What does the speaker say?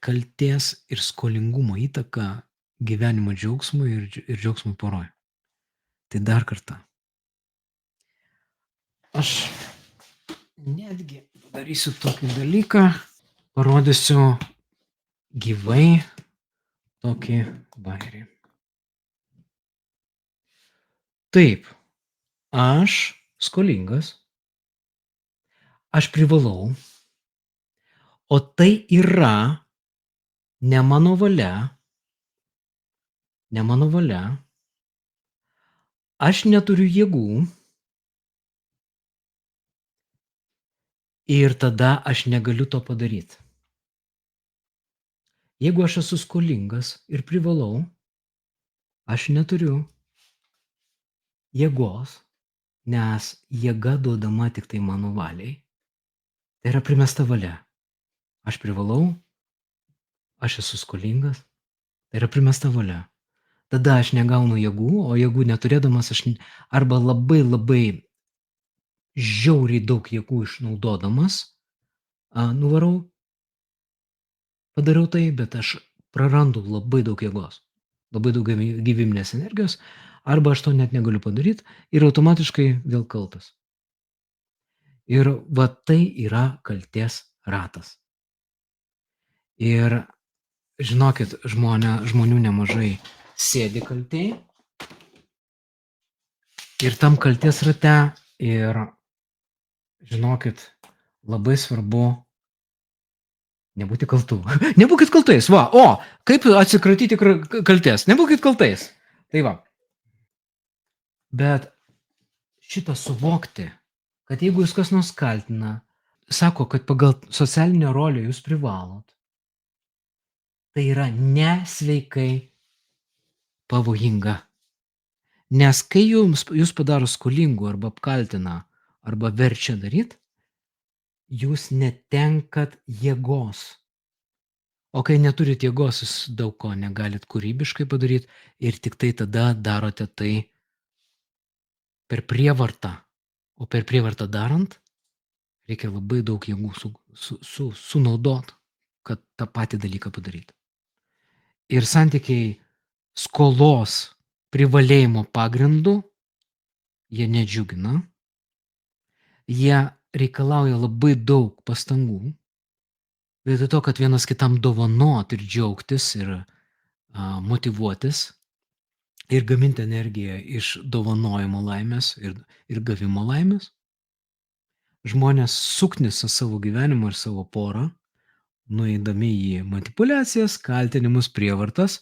kaltės ir skolingumo įtaką gyvenimo džiaugsmui ir džiaugsmui poroj. Tai dar kartą. Aš netgi darysiu tokį dalyką, parodysiu gyvai tokį bajerį. Taip, aš skolingas, aš privalau, o tai yra ne mano valia, aš neturiu jėgų ir tada aš negaliu to padaryti. Jeigu aš esu skolingas ir privalau, aš neturiu jėgos, nes jėga duodama tik tai mano valiai. Tai yra primesta valia. Aš privalau, aš esu skolingas, tai yra primesta valia. Tada aš negaunu jėgų, o jėgų neturėdamas aš arba labai žiauriai daug jėgų išnaudodamas, nuvarau, padariau tai, bet aš prarandu labai daug jėgos, labai daug gyvybinės energijos, arba aš to net negaliu padaryti ir automatiškai vėl kaltas. Ir va tai yra kaltės ratas. Ir žinokit, žmonių nemažai sėdi kaltėj ir tam kaltės rate ir žinokit, labai svarbu nebūti kaltų. Nebūkit kaltais, va, kaip atsikratyti kaltės, nebūkit kaltais. Tai va. Bet šitą suvokti, kad jeigu jūs kas nors kaltina, sako, kad pagal socialinę rolę jūs privalot, tai yra nesveikai pavojinga. Nes kai jūs padaro skolingų arba apkaltina, arba verčia daryti, jūs netenkat jėgos. O kai neturit jėgos, jūs daug ko negalit kūrybiškai padaryti ir tik tai tada darote tai per prievartą. O per prievartą darant, reikia labai daug jėgų sunaudot, kad tą patį dalyką padaryti. Ir santykiai skolos privalėjimo pagrindu, jie nedžiugina, jie reikalauja labai daug pastangų, vietoj to, kad vienas kitam dovanot ir džiaugtis ir motyvuotis ir gaminti energiją iš dovanojimo laimės ir gavimo laimės, žmonės suknisa savo gyvenimą ir savo porą, nueidami į manipuliacijas, kaltinimus, prievartas